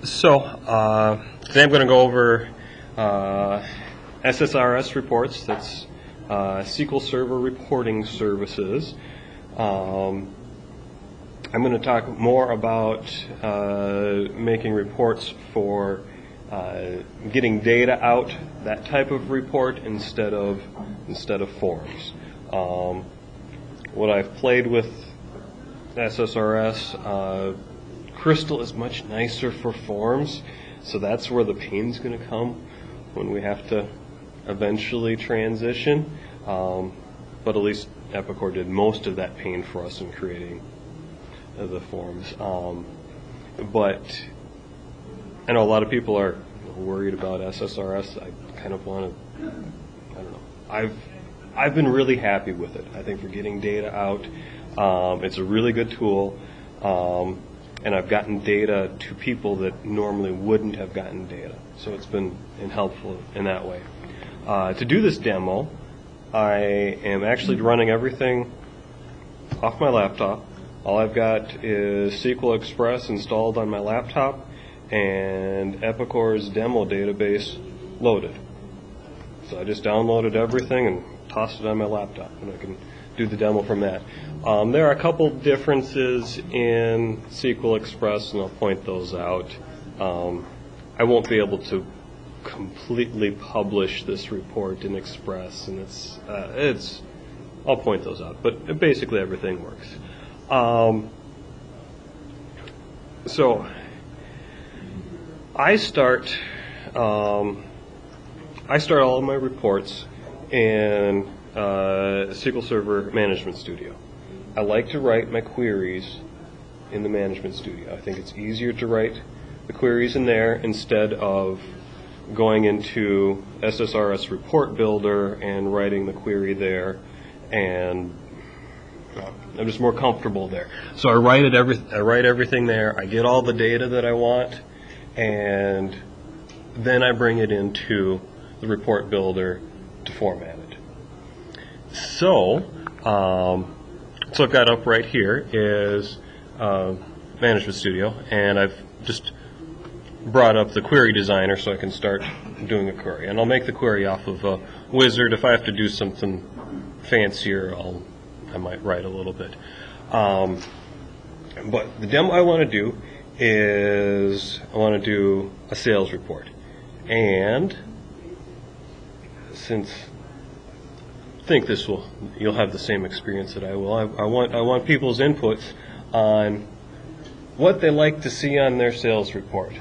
Today I'm going to go over SSRS reports. That's SQL Server Reporting Services. I'm going to talk more about making reports for getting data out, that type of report, instead of forms. What I've played with SSRS, Crystal is much nicer for forms, so that's where the pain's going to come when we have to eventually transition. But at least Epicor did most of that pain for us in creating the forms. But I know a lot of people are worried about SSRS. I kind of want to, I don't know. I've been really happy with it. I think for getting data out, it's a really good tool. And I've gotten data to people that normally wouldn't have gotten data. So it's been helpful in that way. To do this demo, I am actually running everything off my laptop. All I've got is SQL Express installed on my laptop and Epicor's demo database loaded. So I just downloaded everything and tossed it on my laptop, and I can do the demo from that. There are a couple differences in SQL Express, and I'll point those out. I won't be able to completely publish this report in Express, and I'll point those out, but basically everything works. So I start all of my reports in SQL Server Management Studio. I like to write my queries in the Management Studio. I think it's easier to write the queries in there instead of going into SSRS Report Builder and writing the query there, and I'm just more comfortable there. So I write everything there. I get all the data that I want, and then I bring it into the Report Builder to format it. So I've got up right here is Management Studio, and I've just brought up the query designer so I can start doing a query. And I'll make the query off of a wizard. If I have to do something fancier, I might write a little bit. But the demo I want to do is I want to do a sales report. And since I think you'll have the same experience that I will. I want people's inputs on what they like to see on their sales report.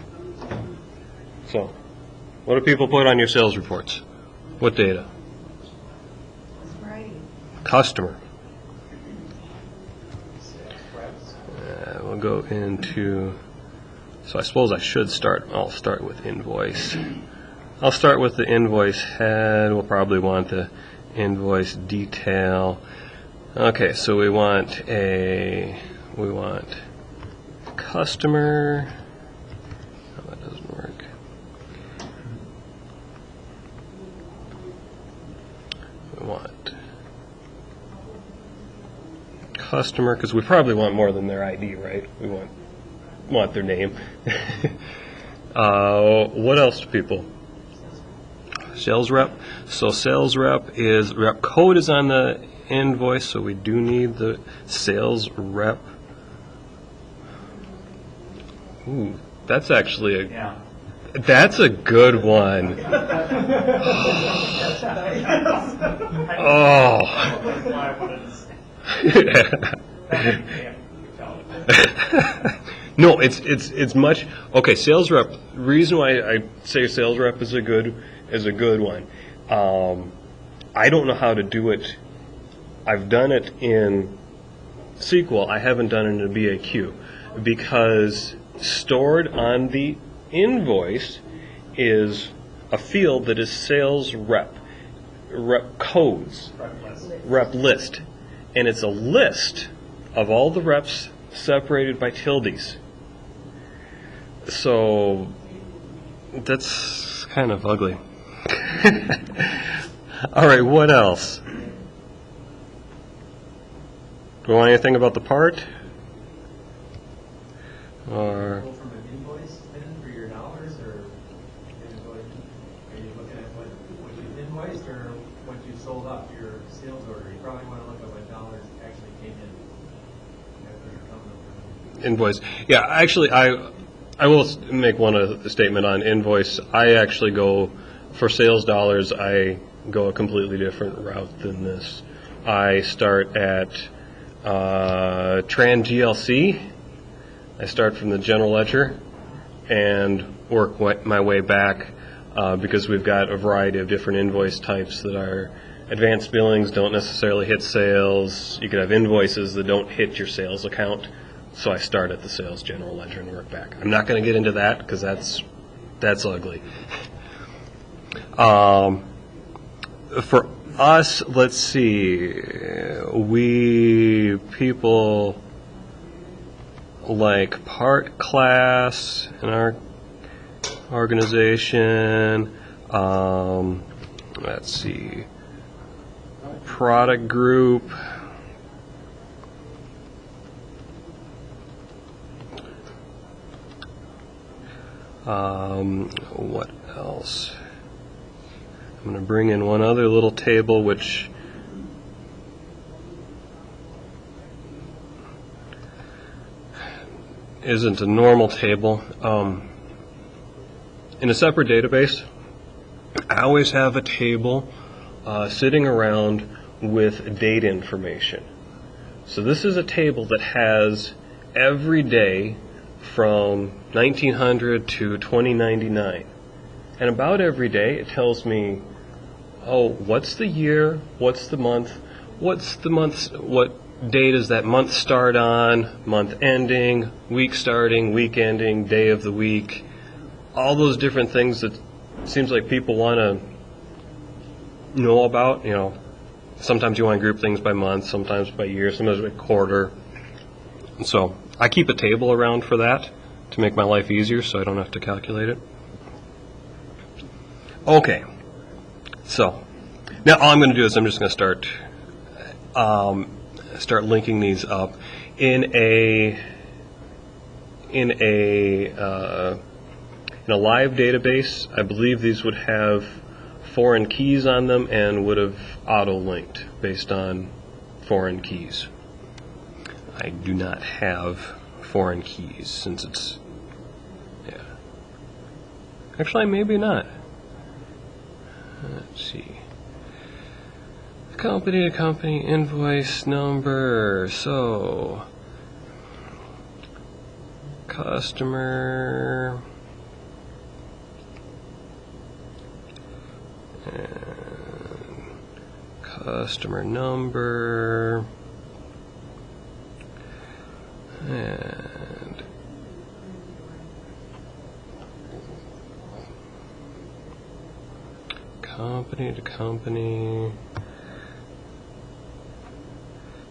So, what do people put on your sales reports? What data? Customer. We'll go into. So I suppose I'll start with invoice. I'll start with the invoice head. We'll probably want the invoice detail. Okay, so we want customer. Oh, that doesn't work. We want customer because we probably want more than their ID, right? We want their name. What else do people? Sales rep. So sales rep code is on the invoice, so we do need the sales rep. Ooh, that's actually that's a good one. Oh. No, it's much okay. Sales rep. Reason why I say sales rep is a good one. I don't know how to do it. I've done it in SQL. I haven't done it in BAQ because stored on the invoice is a field that is sales rep codes, rep list, and it's a list of all the reps separated by tildes. So that's kind of ugly. All right, what else? Do we want anything about the part? Or Go from an invoice then for your dollars, or are you looking at what you've invoiced or what you've sold off your sales order? You probably want to look at what dollars actually came in after you're coming up. invoice. Yeah, actually, I will make one statement on invoice. I actually go, for sales dollars, I go a completely different route than this. I start at Tran GLC. I start from the general ledger and work my way back because we've got a variety of different invoice types that are advanced billings, don't necessarily hit sales. You could have invoices that don't hit your sales account. So I start at the sales general ledger and work back. I'm not going to get into that because that's ugly. For us, let's see, people like part class in our organization, let's see, product group, what else? I'm going to bring in one other little table which isn't a normal table. In a separate database, I always have a table sitting around with date information. So this is a table that has every day from 1900 to 2099. And about every day it tells me, oh, what's the year, what's the month, what day does that month start on, month ending, week starting, week ending, day of the week, all those different things that seems like people want to know about. Sometimes you want to group things by month, sometimes by year, sometimes by quarter. And so I keep a table around for that to make my life easier so I don't have to calculate it. Okay, so now all I'm going to do is I'm just going to start linking these up in a live database. I believe these would have foreign keys on them and would have auto-linked based on foreign keys. I do not have foreign keys since it's, yeah. Actually, maybe not. Let's see. Company to company invoice number. So, customer and customer number and company to company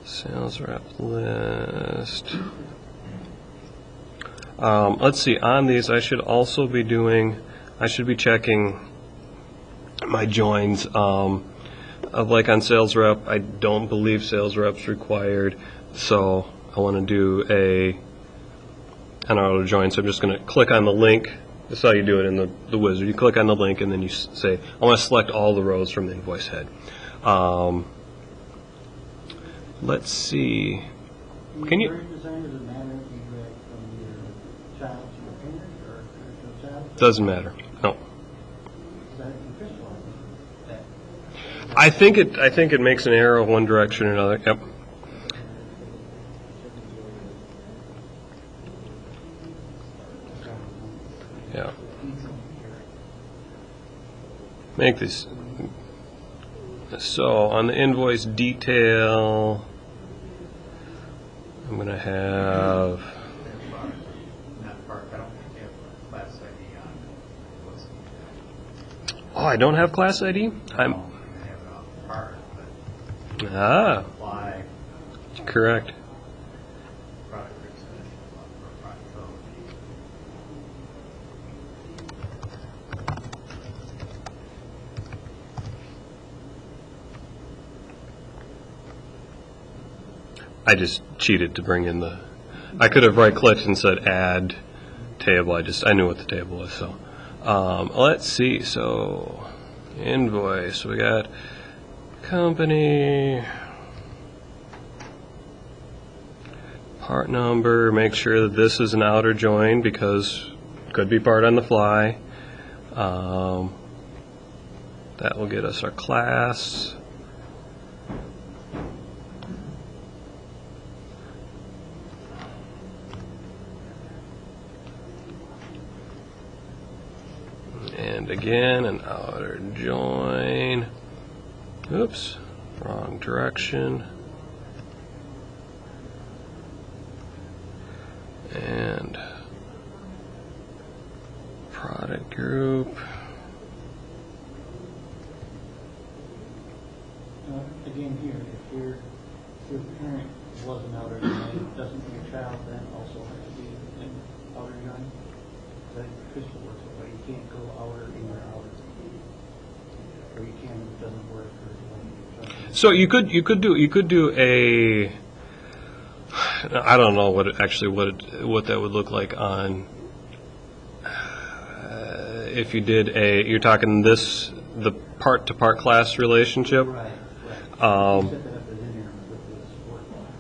sales rep list. Let's see, on these I should be checking my joins. Like on sales rep, I don't believe sales rep's required, so I want to do an auto join. So I'm just going to click on the link. That's how you do it in the wizard. You click on the link and then you say, I want to select all the rows from the invoice head. Let's see. Can you? Doesn't matter. No. I think it makes an arrow one direction or another. Yep. Yeah. Make this. So on the invoice detail, I'm going to have. Oh, I don't have class ID? Correct. I just cheated to bring in the I could have right-clicked and said add table. I knew what the table was. So let's see. So invoice. We got company, part number. Make sure that this is an outer join because it could be part on the fly. That will get us our class. And again, an outer join. Oops, wrong direction. And product group. Again here, if your parent was an outer join, doesn't your child then also have to be an outer join? That Crystal works that way. You can't go outer in or outer. Or you can if it doesn't work or something. So you could do a, I don't know what that would look like on if you did you're talking the part to part class relationship. Right. Set that up as in there with the support line.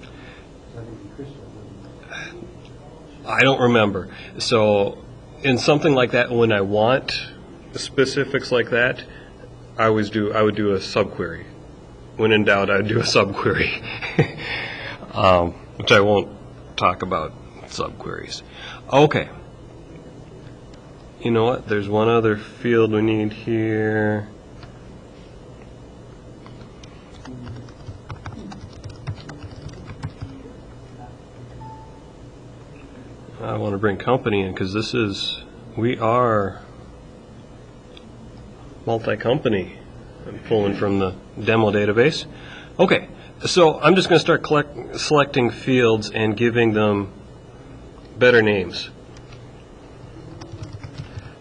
So I think Crystal wouldn't. I don't remember. So in something like that, when I want specifics like that, I would do a subquery. When in doubt, I would do a subquery, which I won't talk about subqueries. Okay. You know what? There's one other field we need here. I want to bring company in because we are multi-company. I'm pulling from the demo database. Okay, so I'm just going to start selecting fields and giving them better names.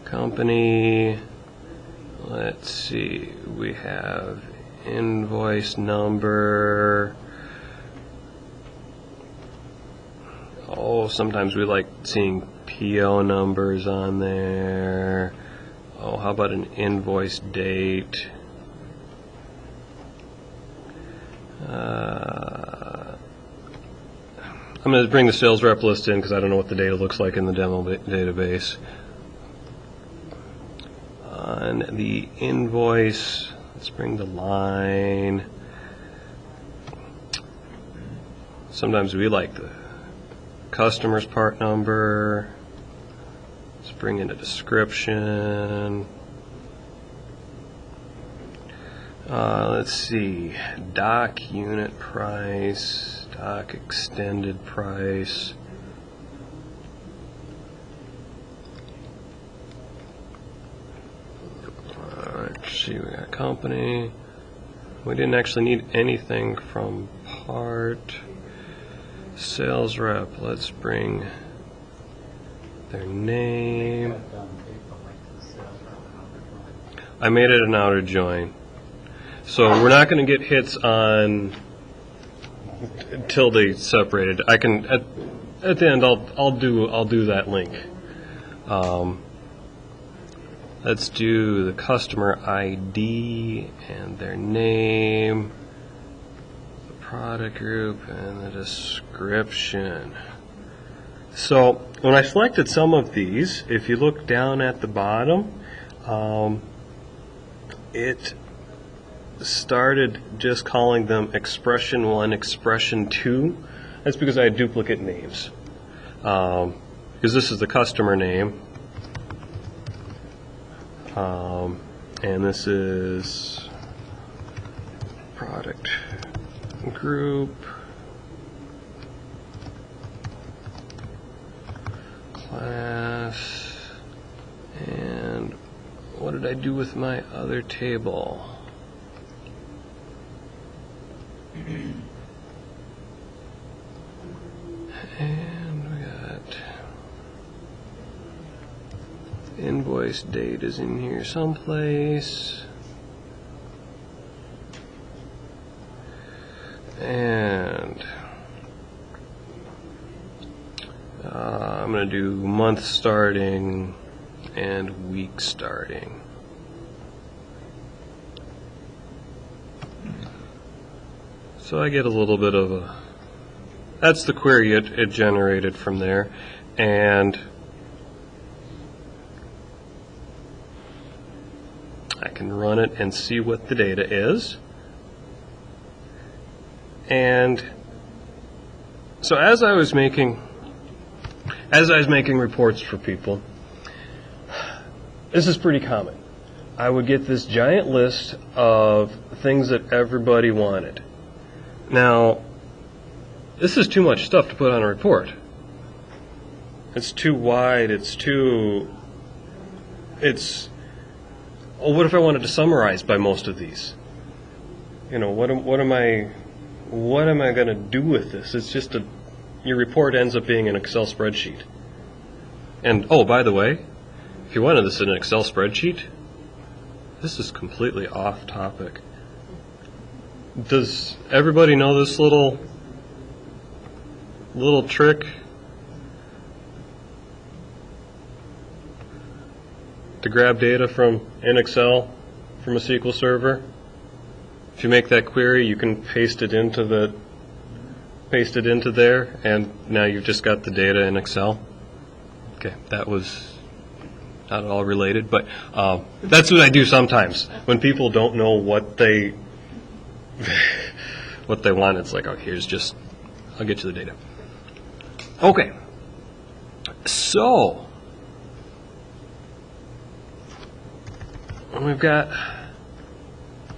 Company, let's see, we have invoice number. Oh, sometimes we like seeing PO numbers on there. Oh, how about an invoice date? I'm going to bring the sales rep list in because I don't know what the data looks like in the demo database. On the invoice, let's bring the line. Sometimes we like the customer's part number. Let's bring in a description. Let's see, doc unit price, doc extended price. Let's see, we got company. We didn't actually need anything from part. Sales rep, let's bring their name. I made it an outer join. So we're not going to get hits on until they separated. I can at the end I'll do that link. Let's do the customer ID and their name, the product group, and the description. So when I selected some of these, if you look down at the bottom, it started just calling them expression 1, expression 2. That's because I had duplicate names. Because this is the customer name. And this is product group, class, and what did I do with my other table? And we got invoice date is in here someplace. And to do month starting and week starting. So I get a little bit of a, that's the query it generated from there. And I can run it and see what the data is. And so as I was making reports for people, this is pretty common. I would get this giant list of things that everybody wanted. Now, this is too much stuff to put on a report. It's too wide, oh, what if I wanted to summarize by most of these? You know, what am I going to do with this? It's just your report ends up being an Excel spreadsheet. And, oh, by the way, if you wanted this in an Excel spreadsheet, this is completely off topic. Does everybody know this little trick to grab data in Excel from a SQL server? If you make that query, you can paste it into there, and now you've just got the data in Excel. Okay, that was not at all related, but that's what I do sometimes when people don't know what they want. It's like, oh, I'll get you the data. Okay, so we've got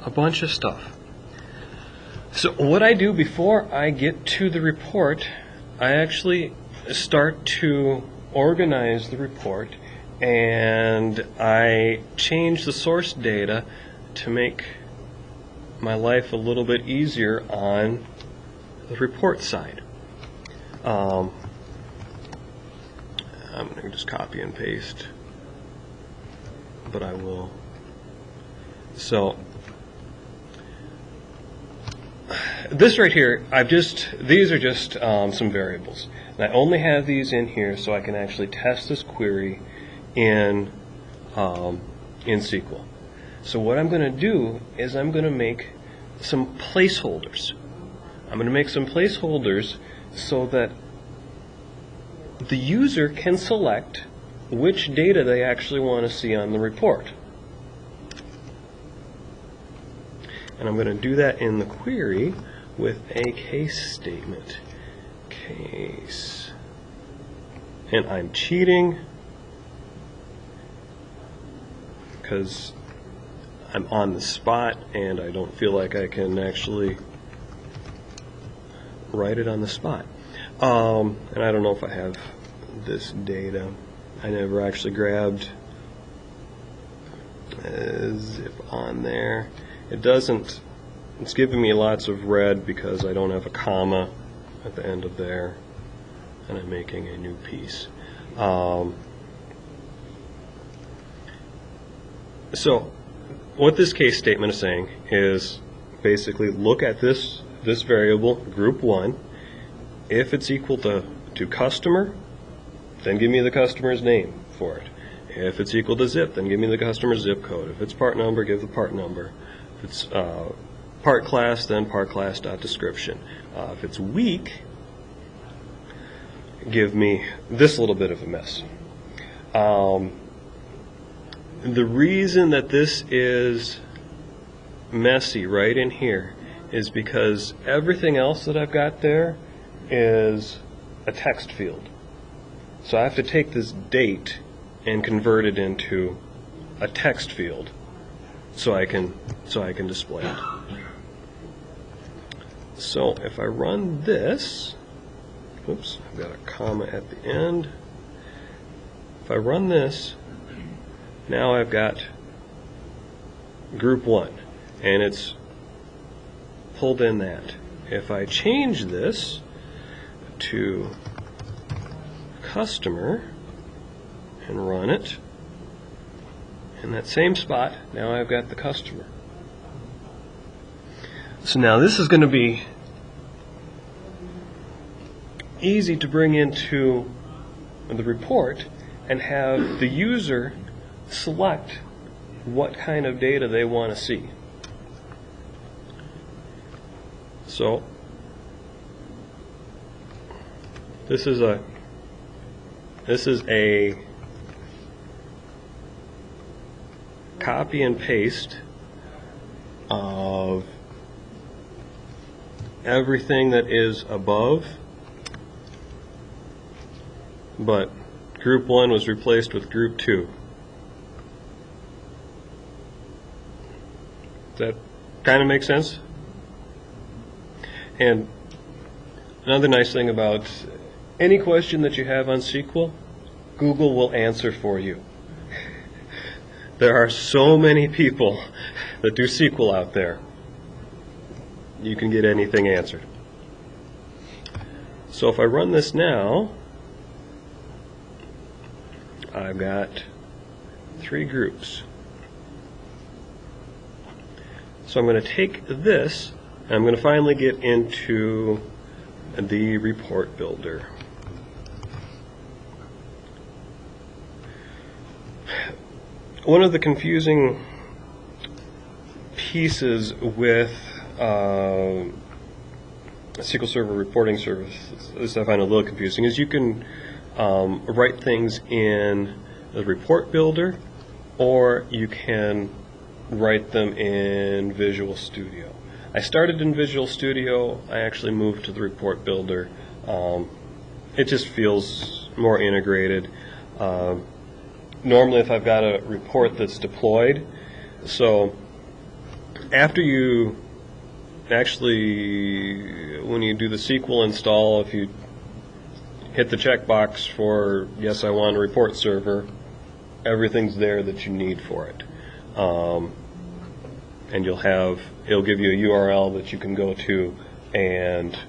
a bunch of stuff. So what I do before I get to the report, I actually start to organize the report, and I change the source data to make my life a little bit easier on the report side. I'm going to just copy and paste, but I will. So this right here, these are just some variables. And I only have these in here so I can actually test this query in SQL. So what I'm going to do is I'm going to make some placeholders. I'm going to make some placeholders so that the user can select which data they actually want to see on the report. And I'm going to do that in the query with a case statement. Case. And I'm cheating because I'm on the spot and I don't feel like I can actually write it on the spot. And I don't know if I have this data. I never actually grabbed zip on there. It doesn't, it's giving me lots of red because I don't have a comma at the end of there, and I'm making a new piece. So what this case statement is saying is basically look at this variable, group 1. If it's equal to customer, then give me the customer's name for it. If it's equal to zip, then give me the customer's zip code. If it's part number, give the part number. If it's part class, then part class dot description. If it's week, give me this little bit of a mess. The reason that this is messy right in here is because everything else that I've got there is a text field. So I have to take this date and convert it into a text field so I can display it. So if I run this, oops, I've got a comma at the end. If I run this, now I've got group 1, and it's pulled in that. If I change this to customer and run it, in that same spot, now I've got the customer. So now this is going to be easy to bring into the report and have the user select what kind of data they want to see. So this is a copy and paste of everything that is above, but group 1 was replaced with group 2. Does that kind of make sense? And another nice thing about any question that you have on SQL, Google will answer for you. There are so many people that do SQL out there. You can get anything answered. So if I run this now, I've got 3 groups. So I'm going to take this, and I'm going to finally get into the report builder. One of the confusing pieces with SQL Server reporting service, this I find a little confusing, is you can write things in the report builder, or you can write them in Visual Studio. I started in Visual Studio. I actually moved to the report builder. It just feels more integrated. Normally if I've got a report that's deployed, so after you actually, when you do the SQL install, if you hit the checkbox for yes, I want a report server, everything's there that you need for it. And it'll give you a URL that you can go to and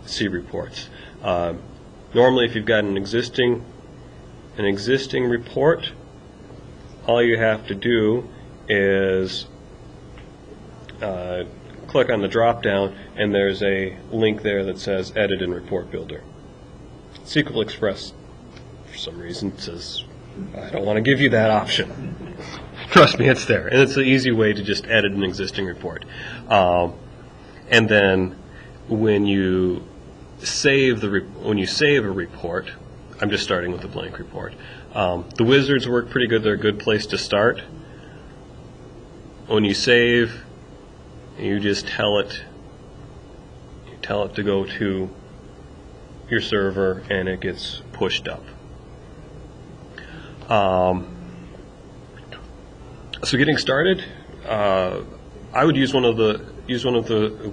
see reports. Normally if you've got an existing report, all you have to do is click on the drop down, and there's a link there that says Edit in Report Builder. SQL Express, for some reason, says I don't want to give you that option. Trust me, it's there, and it's an easy way to just edit an existing report. And then when you save a report, I'm just starting with a blank report. The wizards work pretty good. They're a good place to start. When you save, you just tell it to go to your server, and it gets pushed up. So getting started, I would use one of the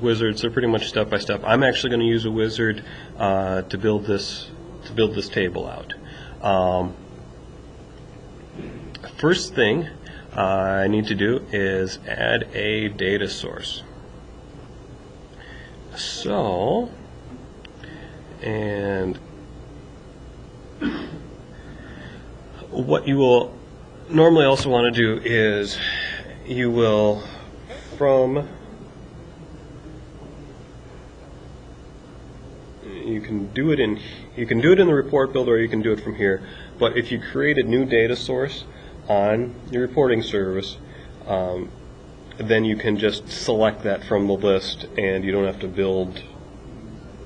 wizards. They're pretty much step by step. I'm actually going to use a wizard to build this table out. First thing I need to do is add a data source. So, and what you will normally also want to do is you will you can do it in the report builder, or you can do it from here. But if you create a new data source on your reporting service, then you can just select that from the list, and you don't have to build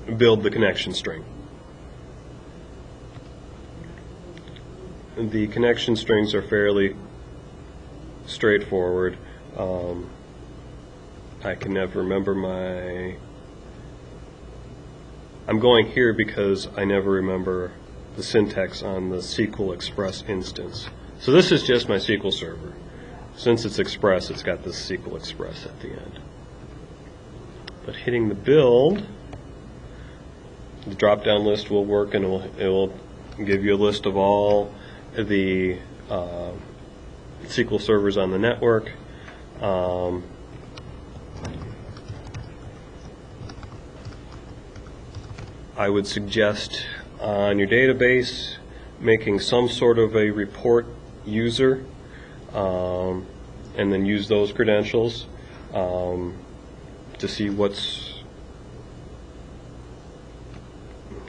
the connection string. The connection strings are fairly straightforward. I can never remember I'm going here because I never remember the syntax on the SQL Express instance. So this is just my SQL server. Since it's Express, it's got this SQL Express at the end. But hitting the build, the drop-down list will work, and it will give you a list of all the SQL servers on the network. I would suggest on your database making some sort of a report user, and then use those credentials to see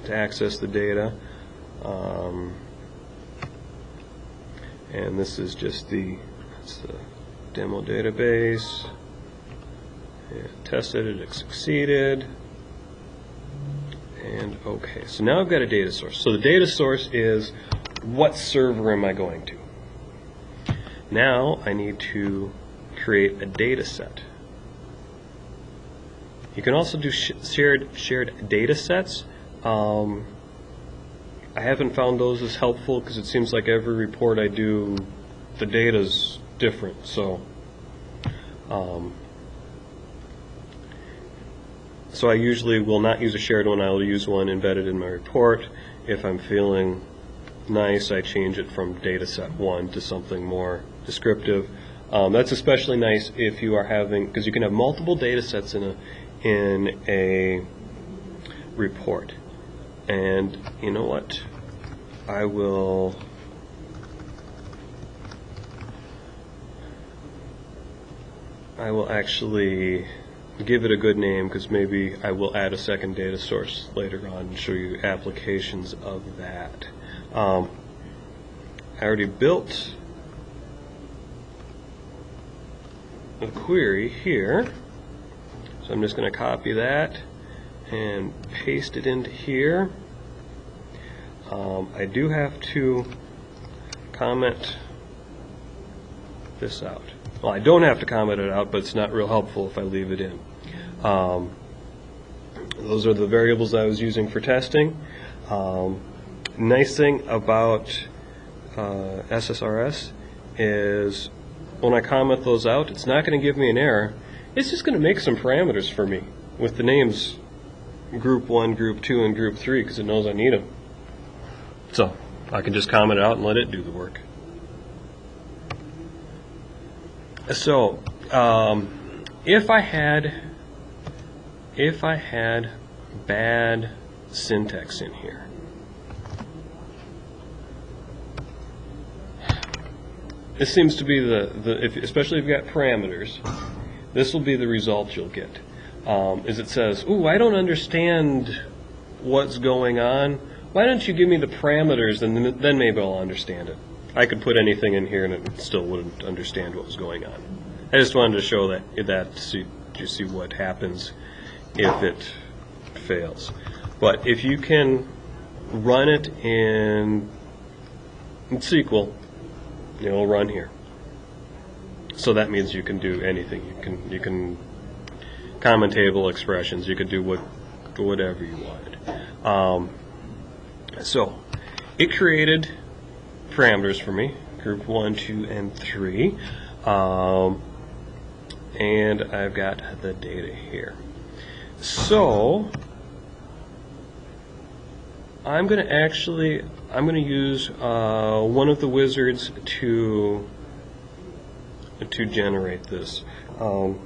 to access the data. And this is just the demo database. And tested it succeeded. And okay, so now I've got a data source. So the data source is, what server am I going to? Now I need to create a data set. You can also do shared data sets. I haven't found those as helpful because it seems like every report I do, the data's different. So so I usually will not use a shared one. I'll use one embedded in my report. If I'm feeling nice, I change it from data set 1 to something more descriptive. That's especially nice if you are having, because you can have multiple data sets in a report. And you know what? I will actually give it a good name, because maybe I will add a second data source later on and show you applications of that. I already built a query here, so I'm just going to copy that and paste it into here. I do have to comment this out. Well, I don't have to comment it out, but it's not real helpful if I leave it in. Those are the variables I was using for testing. Nice thing about SSRS is when I comment those out, it's not going to give me an error. It's just going to make some parameters for me with the names group 1, group 2, and group 3 because it knows I need them. So I can just comment it out and let it do the work. So if I had bad syntax in here, this seems to be especially if you've got parameters, this will be the result you'll get. Is it says, ooh, I don't understand what's going on. Why don't you give me the parameters, and then maybe I'll understand it. I could put anything in here and it still wouldn't understand what was going on. I just wanted to show that to see what happens if it fails. But if you can run it in SQL, it'll run here. So that means you can do anything. You can comment table expressions. You could do whatever you wanted. So it created parameters for me, group 1, 2, and 3. And I've got the data here. So I'm going to use one of the wizards to generate this. I'm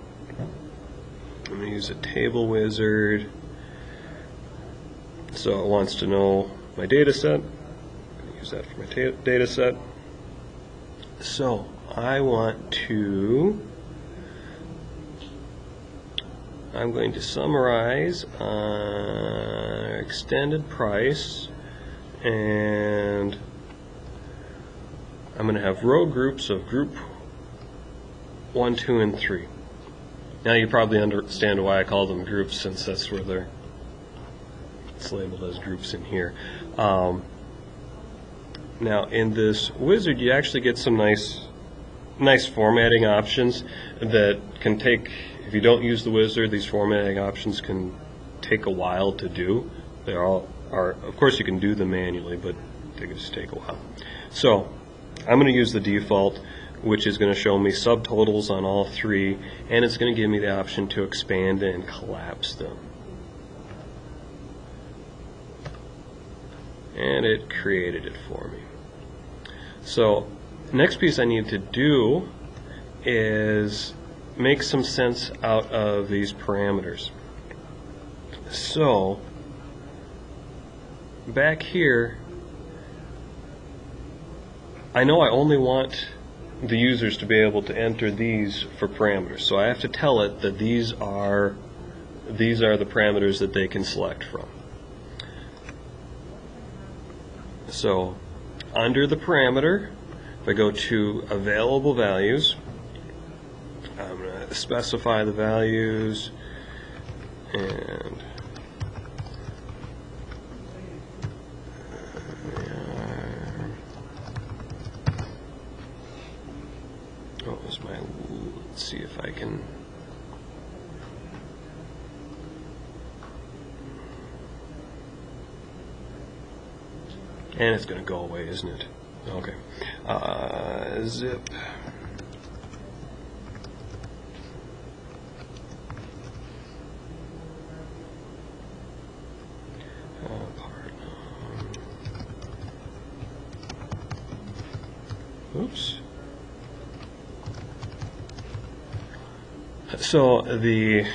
going to use a table wizard. So it wants to know my data set. I'm going to use that for my data set. So I'm going to summarize extended price, and I'm going to have row groups of group 1, 2, and 3. Now you probably understand why I call them groups, since that's where it's labeled as groups in here. Now in this wizard you actually get some nice formatting options that can take, if you don't use the wizard, these formatting options can take a while to do. They all are, of course you can do them manually, but they just take a while. So I'm going to use the default, which is going to show me subtotals on all 3, and it's going to give me the option to expand and collapse them. And it created it for me. So next piece I need to do is make some sense out of these parameters. So back here, I know I only want the users to be able to enter these for parameters. So I have to tell it that these are the parameters that they can select from. So under the parameter, if I go to available values, I'm going to specify the values, and what was my, let's see if I can, and it's going to go away, isn't it? Okay. Zip. Oops. So the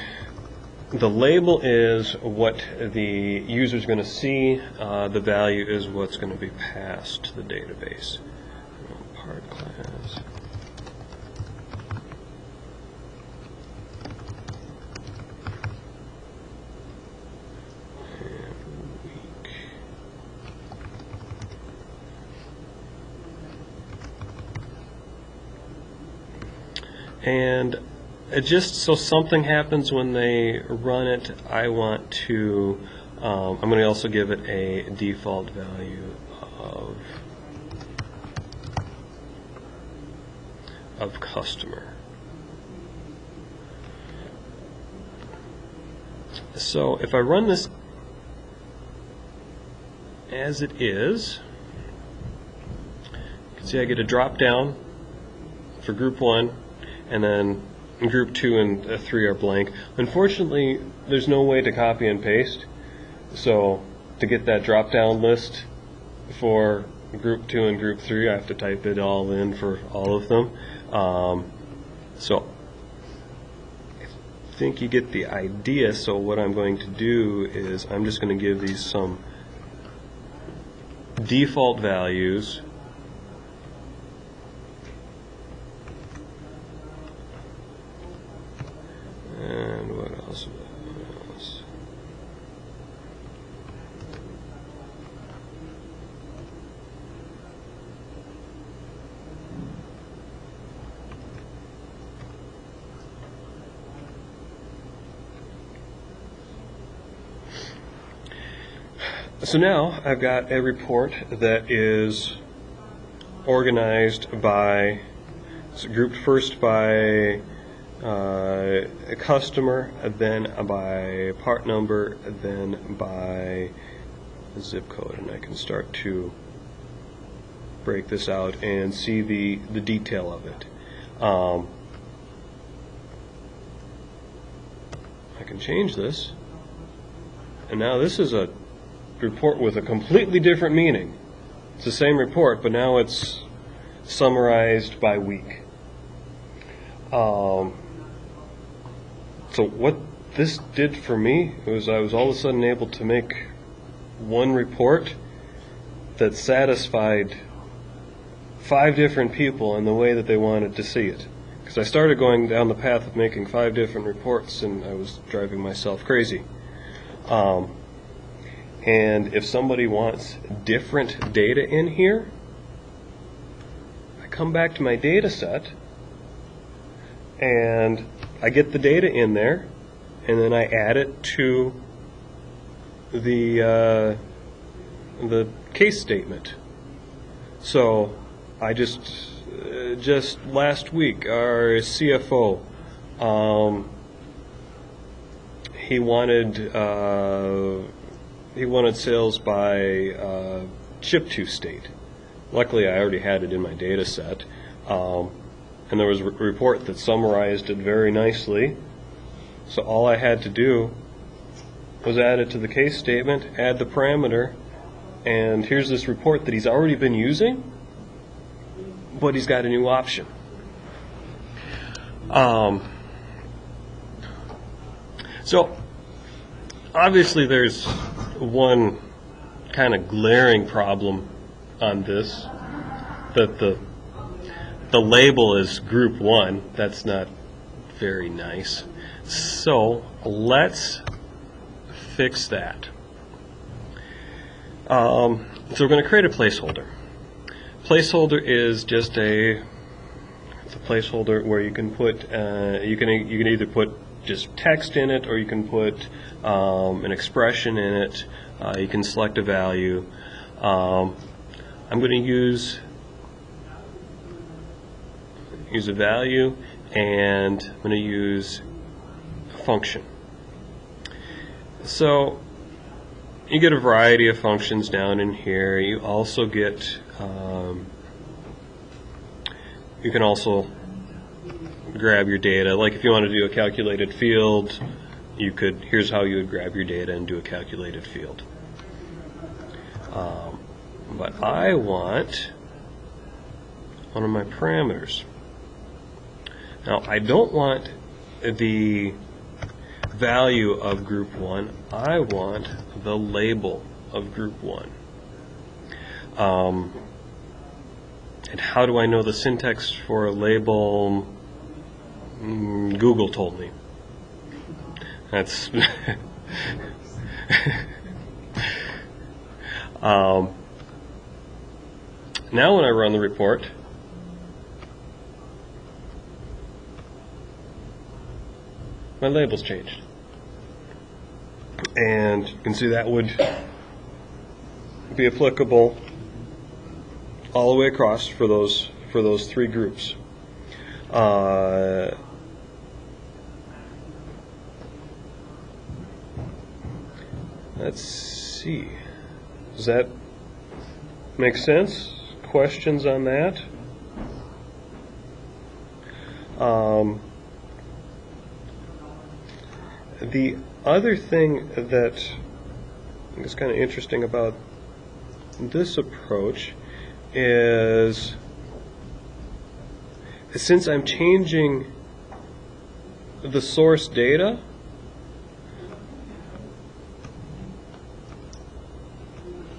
label is what the user is going to see. The value is what's going to be passed to the database. Part class. And just so something happens when they run it, I want to, I'm going to also give it a default value of customer. So if I run this as it is, you can see I get a drop down for group 1, and then group 2 and 3 are blank. Unfortunately, there's no way to copy and paste, so to get that drop down list for group 2 and group 3, I have to type it all in for all of them. So I think you get the idea. So what I'm going to do is I'm just going to give these some default values. And what else? So now I've got a report that is organized by, grouped first by a customer, then by part number, then by zip code, and I can start to break this out and see the detail of it. I can change this, and now this is a report with a completely different meaning. It's the same report, but now it's summarized by week. So what this did for me was I was all of a sudden able to make one report that satisfied 5 different people in the way that they wanted to see it. Because I started going down the path of making 5 different reports, and I was driving myself crazy. And if somebody wants different data in here, I come back to my data set and I get the data in there, and then I add it to the case statement. So I just last week our CFO, he wanted sales by ship to state. Luckily, I already had it in my data set, and there was a report that summarized it very nicely. So all I had to do was add it to the case statement, add the parameter, and here's this report that he's already been using, but he's got a new option. So obviously there's one kind of glaring problem on this, that the label is group 1. That's not very nice. So let's fix that. So we're going to create a placeholder. placeholder is just it's a placeholder where you can put you can either put just text in it, or you can put an expression in it. You can select a value. I'm going to use a value, and I'm going to use a function. So you get a variety of functions down in here. You also get you can also grab your data. Like if you want to do a calculated field, you could. Here's how you would grab your data and do a calculated field. But I want one of my parameters. Now I don't want the value of group 1. I want the label of group 1. And how do I know the syntax for a label? Google told me. That's now when I run the report, my label's changed. And you can see that would be applicable all the way across for those three groups. Let's see. Does that make sense? Questions on that? The other thing that is kind of interesting about this approach is, since I'm changing the source data,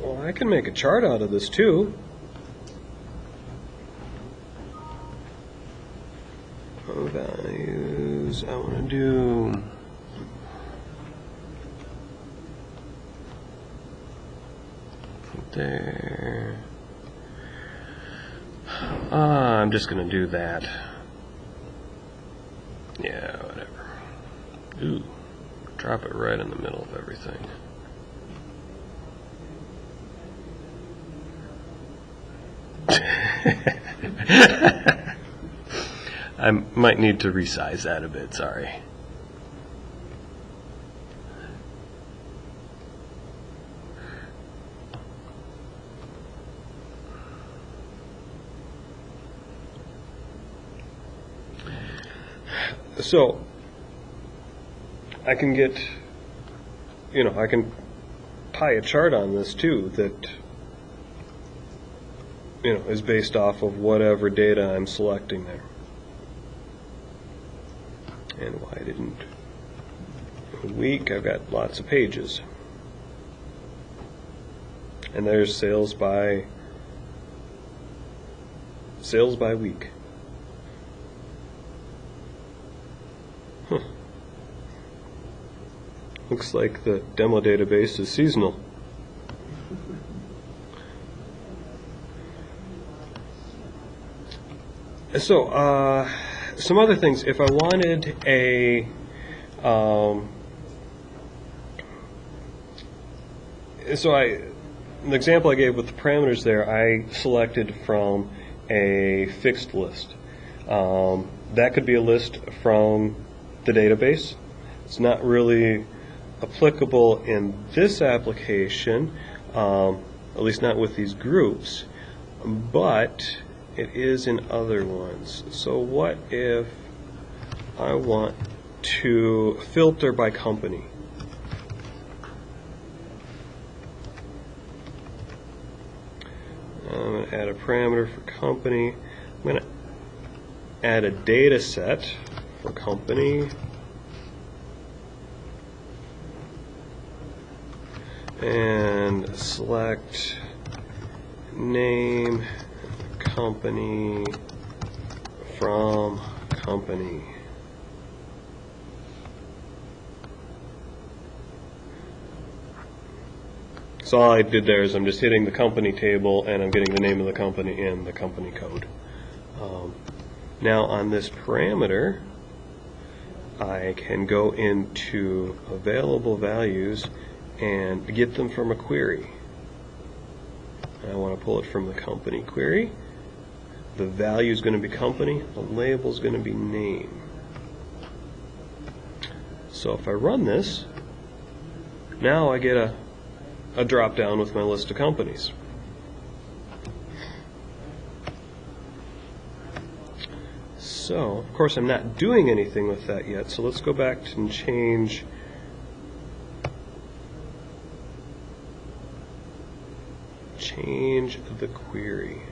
well, I can make a chart out of this too. Values, I want to do there. I'm just going to do that. Yeah, whatever. Ooh, drop it right in the middle of everything. I might need to resize that a bit, sorry. So I can get, I can tie a chart on this too that, is based off of whatever data I'm selecting there. And why didn't week? I've got lots of pages. And there's sales by week. Huh. Looks like the demo database is seasonal. So, some other things. If I wanted a the example I gave with the parameters there, I selected from a fixed list. That could be a list from the database. It's not really applicable in this application, at least not with these groups, but it is in other ones. So what if I want to filter by company? I'm going to add a parameter for company. I'm going to add a data set for company. And select name company from company. So all I did there is I'm just hitting the company table, and I'm getting the name of the company and the company code. Now on this parameter, I can go into available values and get them from a query. I want to pull it from the company query. The value is going to be company, the label is going to be name. So if I run this, now I get a drop down with my list of companies. So, of course, I'm not doing anything with that yet, so let's go back and change the query.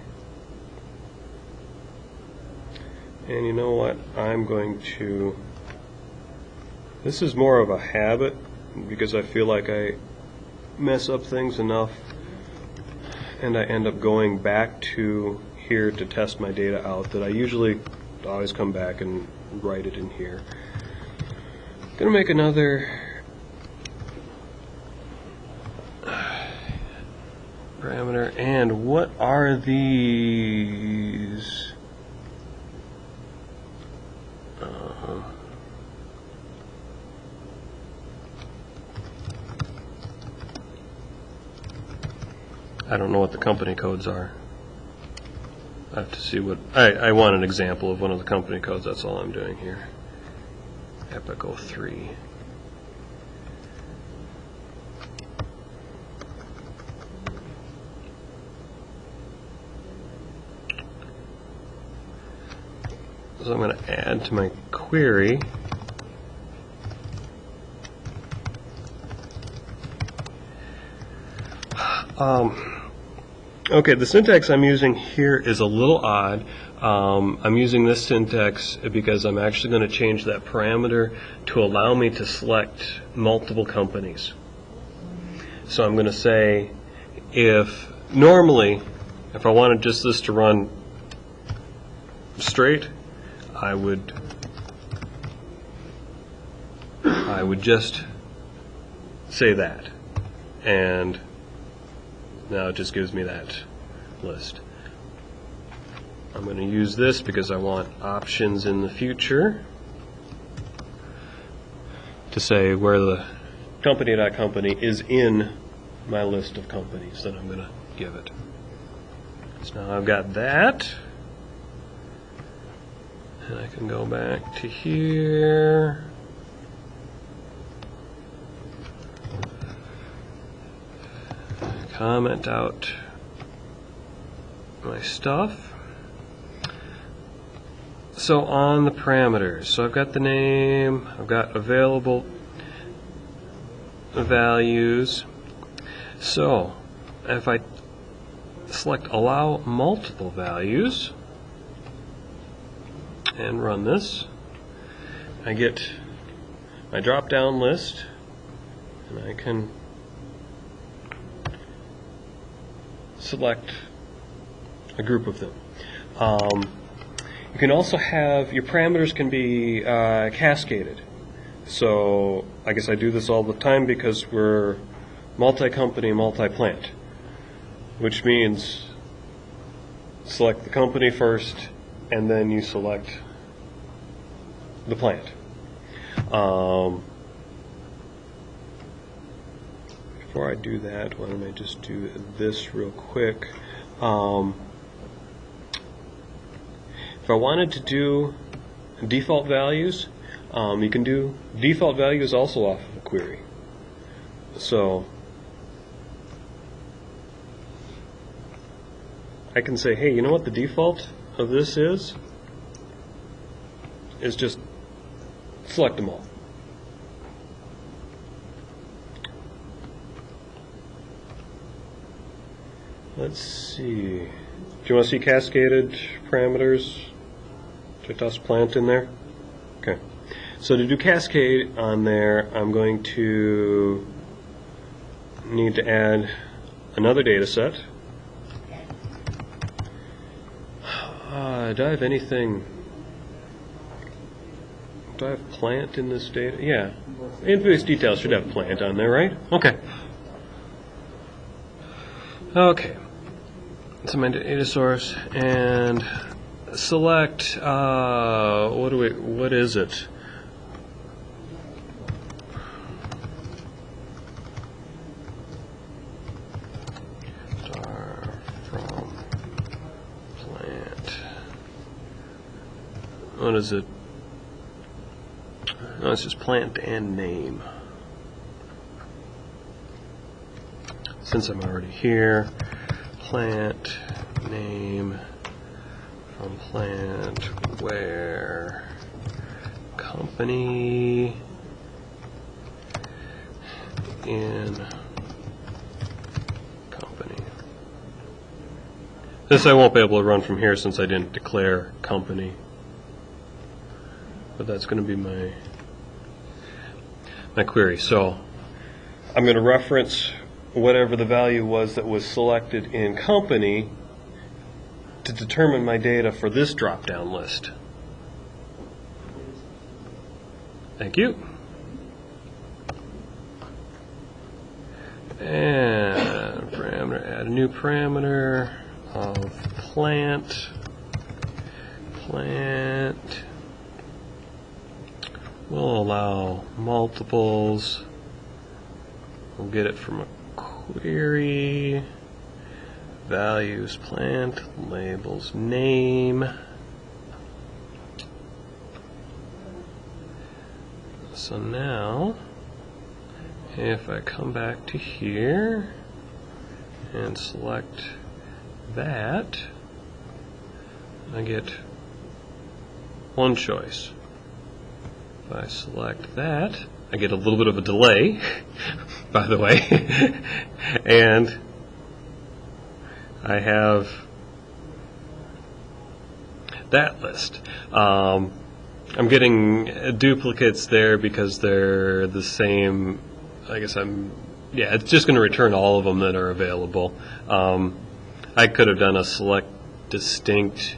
And you know what? I'm going to, this is more of a habit because I feel like I mess up things enough and I end up going back to here to test my data out that I usually always come back and write it in here. I'm going to make another parameter, and what are these? I don't know what the company codes are. I have to see what, I want an example of one of the company codes, that's all I'm doing here. Epicor 3. So I'm going to add to my query okay, the syntax I'm using here is a little odd. I'm using this syntax because I'm actually going to change that parameter to allow me to select multiple companies. So I'm going to say if normally, if I wanted just this to run straight, I would just say that, and now it just gives me that list. I'm going to use this because I want options in the future to say where the company is in my list of companies that I'm going to give it. So now I've got that, and I can go back to here. Comment out my stuff. So on the parameters, so I've got the name, I've got available values. So if I select allow multiple values and run this, I get my drop down list, and I can select a group of them. You can also have, your parameters can be cascaded. So I guess I do this all the time because we're multi-company, multi-plant, which means select the company first and then you select the plant. Before I do that, why don't I just do this real quick. If I wanted to do default values, you can do default values also off of a query. So I can say, hey, you know what the default of this is? Is just select them all. Let's see. Do you want to see cascaded parameters? Should I toss plant in there? Okay. So to do cascade on there, I'm going to need to add another data set. Do I have anything? Do I have plant in this data? Yeah. Invoice details should have plant on there, right? Okay. Okay, so my data source and select. What is it? Star from plant. What is it? No, it's just plant and name. Since I'm already here, plant name from plant where company in company. This I won't be able to run from here since I didn't declare company, but that's going to be my query. So I'm going to reference whatever the value was that was selected in company to determine my data for this drop-down list. Thank you. And parameter, add a new parameter of plant. We'll allow multiples. We'll get it from a query, values, plant, labels, name. So now, if I come back to here and select that, I get one choice. If I select that, I get a little bit of a delay, by the way, and I have that list. I'm getting duplicates there because they're the same. I guess it's just going to return all of them that are available. I could have done a select distinct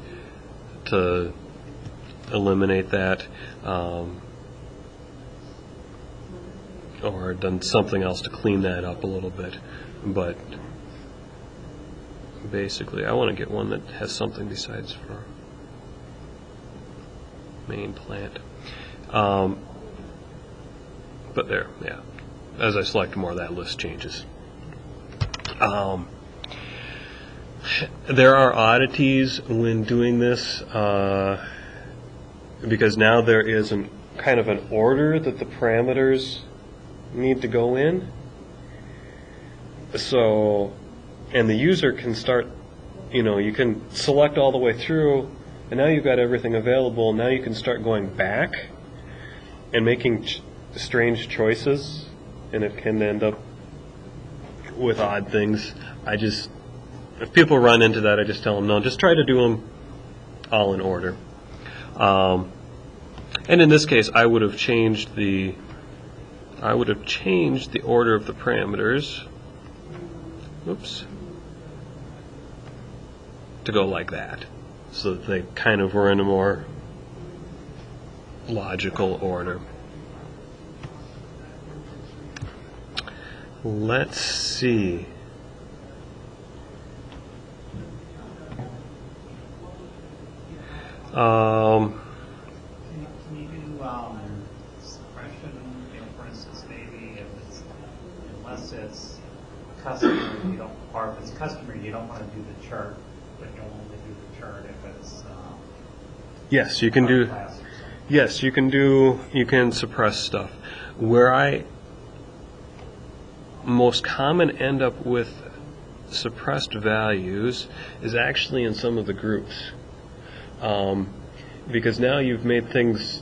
to eliminate that. Or done something else to clean that up a little bit, but basically I want to get one that has something besides for main plant. But there, yeah, as I select more, that list changes. There are oddities when doing this because now there is kind of an order that the parameters need to go in. So, and the user can start, you can select all the way through, and now you've got everything available. Now you can start going back and making strange choices, and it can end up with odd things. If people run into that, I just tell them, no, just try to do them all in order. And in this case, I would have changed the order of the parameters, to go like that, so that they kind of were in a more logical order. Let's see. Can you do suppression, for instance, maybe unless it's customer, or if it's customer, you don't want to do the chart, but you'll only do the chart if it's yes, you can do. Yes, you can suppress stuff. Where I most common end up with suppressed values is actually in some of the groups. Because now you've made things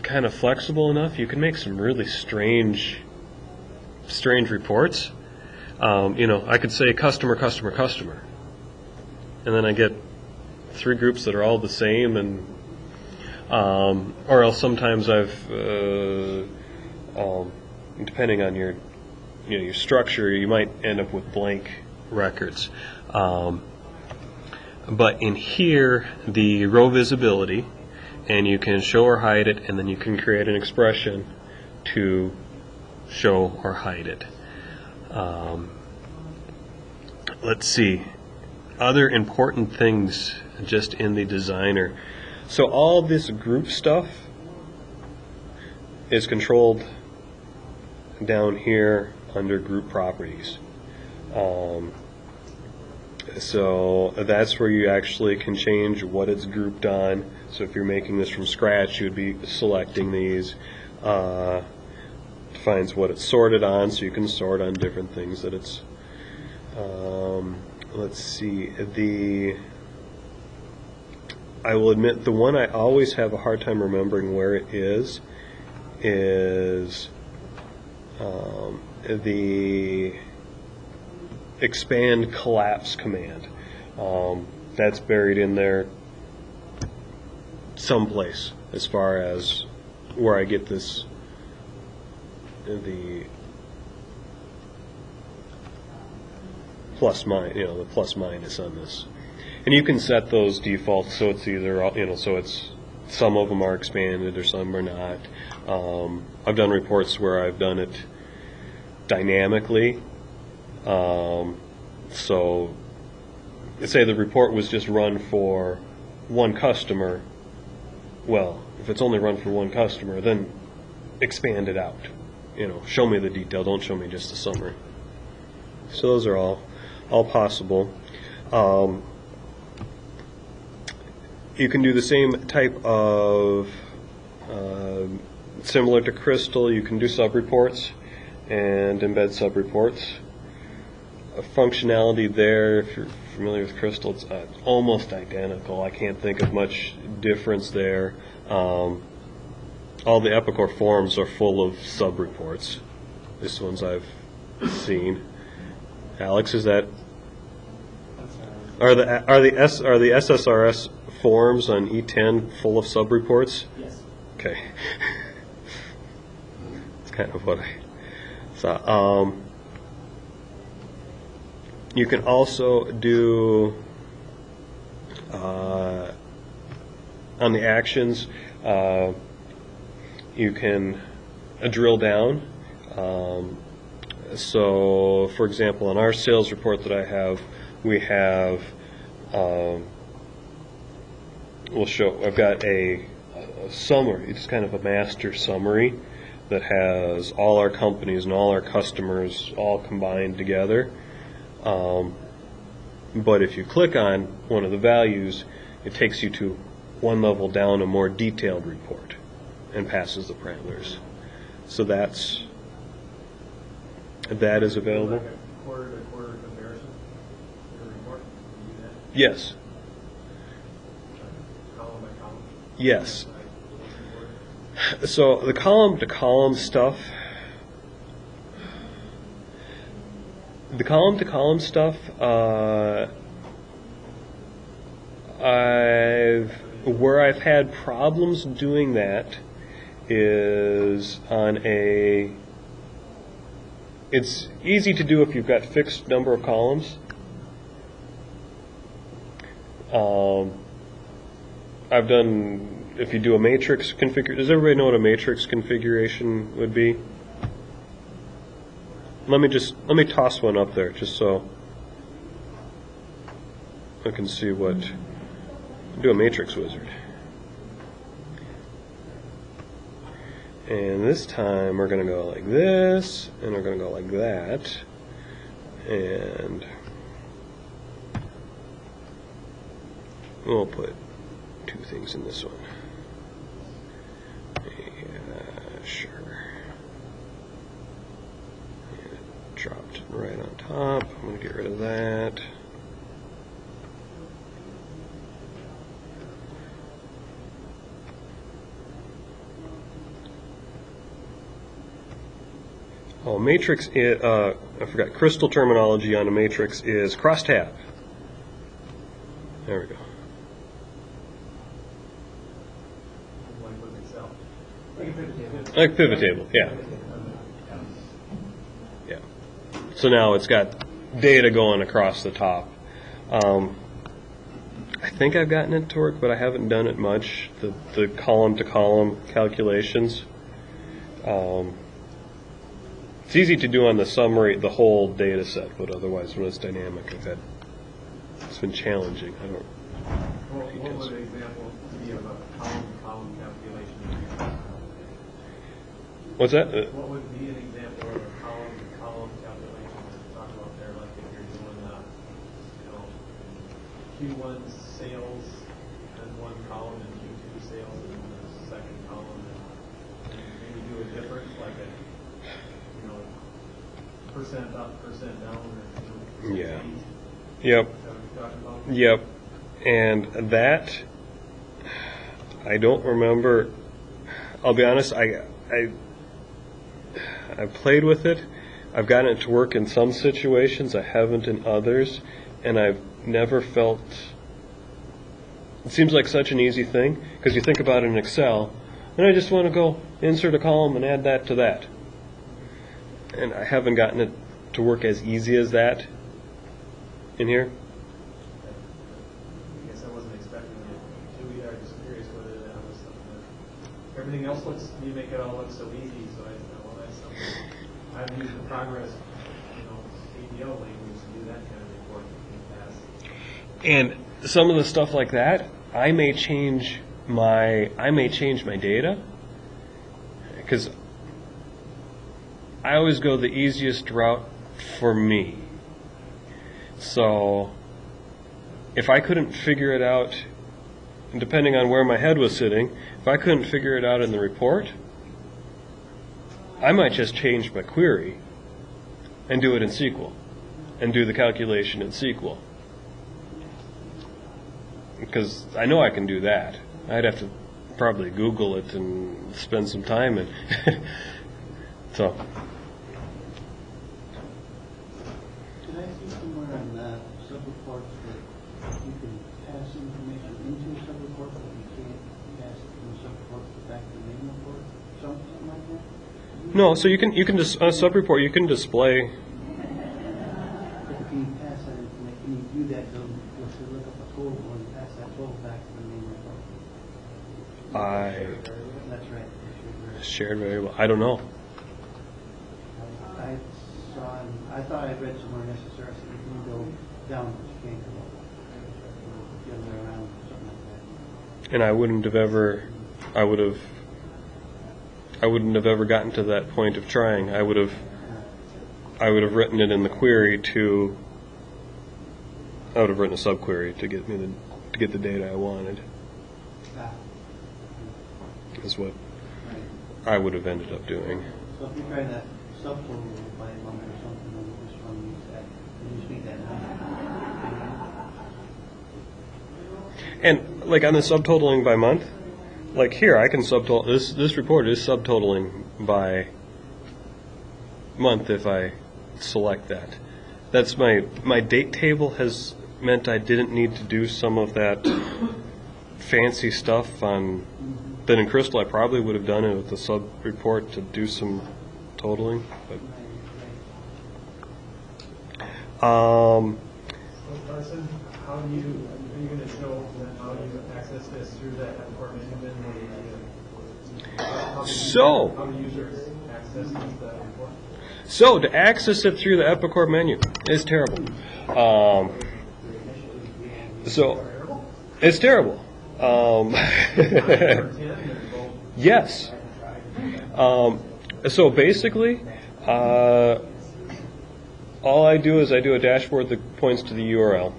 kind of flexible enough, you can make some really strange reports. I could say customer, customer, customer, and then I get 3 groups that are all the same, and or else sometimes I've depending on your structure, you might end up with blank records. But in here, the row visibility, and you can show or hide it, and then you can create an expression to show or hide it. let's see, other important things just in the designer. So all this group stuff is controlled down here under group properties. So that's where you actually can change what it's grouped on. So if you're making this from scratch, you would be selecting these. Defines what it's sorted on, so you can sort on different things that it's. Let's see, I will admit the one I always have a hard time remembering where it is the expand collapse command. That's buried in there someplace as far as where I get this, the plus minus, the plus minus on this. And you can set those defaults so it's either, so it's some of them are expanded or some are not. I've done reports where I've done it dynamically. So say the report was just run for one customer. Well, if it's only run for one customer, then expand it out. Show me the detail, don't show me just the summary. So those are all possible. You can do the same type of, similar to Crystal, you can do sub-reports and embed sub-reports. A functionality there, if you're familiar with Crystal, it's almost identical. I can't think of much difference there. All the Epicor forms are full of sub-reports. This one's I've seen. Alex, is that? Are the SSRS forms on E10 full of sub-reports? Yes. Okay. It's kind of what I saw. You can also do on the actions. You can drill down. So, for example, on our sales report that I have, we have. I've got a summary. It's kind of a master summary that has all our companies and all our customers all combined together. But if you click on one of the values, it takes you to one level down, a more detailed report, and passes the parameters. So that is available. Like a quarter-to-quarter comparison in the report? Can you do that? Yes. Column by column? Yes. So the column-to-column stuff. The column-to-column stuff, where I've had problems doing that is on it's easy to do if you've got fixed number of columns. I've done, if you do a matrix configuration, does everybody know what a matrix configuration would be? Let me toss one up there just so I can see what. Do a matrix wizard. And this time we're going to go like this, and we're going to go like that, and we'll put two things in this one. Yeah, sure. And it dropped right on top. I'm going to get rid of that. Oh, matrix, I forgot, Crystal terminology on a matrix is crosstab. There we go. Like with Excel. Like pivot table, yeah. Yeah. So now it's got data going across the top. I think I've gotten it to work, but I haven't done it much. The column-to-column calculations. It's easy to do on the summary, the whole data set, but otherwise when it's dynamic, it's been challenging. I don't. What would an example be of a column calculation? What's that? What would be an example of a column calculation that you talk about there? Like if you're doing, Q1 sales and one column and Q2 sales and the second column, and maybe do a difference like a percent up, percent down, or Yeah. change. Yep. Is that what you're talking about? Yep. And that, I don't remember. I'll be honest, I played with it. I've gotten it to work in some situations. I haven't in others. And I've never felt, it seems like such an easy thing, because you think about it in Excel, and I just want to go insert a column and add that to that. And I haven't gotten it to work as easy as that in here. I guess I wasn't expecting it to either. I'm just curious whether that was something that everything else looks, you make it all look so easy, so I thought, well, that's something. I've used the progress, ADL language to do that kind of report in the past. And some of the stuff like that, I may change my data, because I always go the easiest route for me. So if I couldn't figure it out, depending on where my head was sitting, if I couldn't figure it out in the report, I might just change my query and do it in SQL and do the calculation in SQL. Because I know I can do that. I'd have to probably Google it and spend some time and so. Can I see somewhere on the sub-reports that you can pass information into a sub-report, but you can't pass it from the sub-report back to the main report? Something like that? No, so you can just sub-report. You can display. But if you pass that information, can you do that? You'll say look up a total and pass that total back to the main report. That's right. Shared variable. I don't know. I thought I read somewhere in SSRS that you can go down, but you can't go up. The other way around, something like that. And I wouldn't have ever gotten to that point of trying. I would have written it in the query I would have written a subquery to get the data I wanted. Is what I would have ended up doing. So if you try that subtotal by month or something, then you just want to use that, you just make that number. And like on the subtotaling by month, like here I can subtotal this report is subtotaling by month if I select that. That's my date table has meant I didn't need to do some of that fancy stuff on. Then in Crystal I probably would have done it with the sub report to do some totaling. But So Carson, how do you, are you going to show that how you access this through that Epicor menu bin? How do users access the report? So to access it through the Epicor menu is terrible. So it's terrible. Yes. So basically, all I do is I do a dashboard that points to the URL,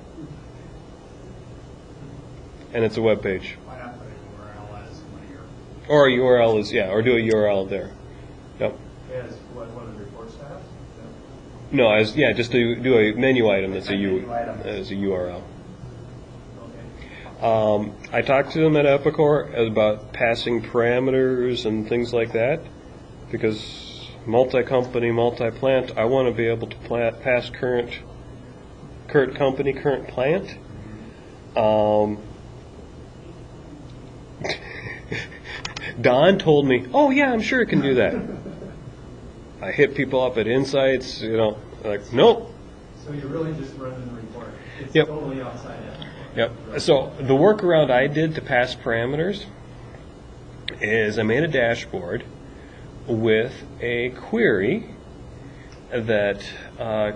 and it's a web page. Why not put a URL as one of your... Or a URL is, or do a URL there. Yep. As what one of the reports have? No, just to do a menu item that's as a URL. Okay. I talked to them at Epicor about passing parameters and things like that, because multi-company, multi-plant, I want to be able to pass current company, current plant. Don told me, oh yeah, I'm sure it can do that. I hit people up at Insights, like, nope. So you're really just running the report. It's Yep. totally outside it. Yep. So the workaround I did to pass parameters is I made a dashboard with a query that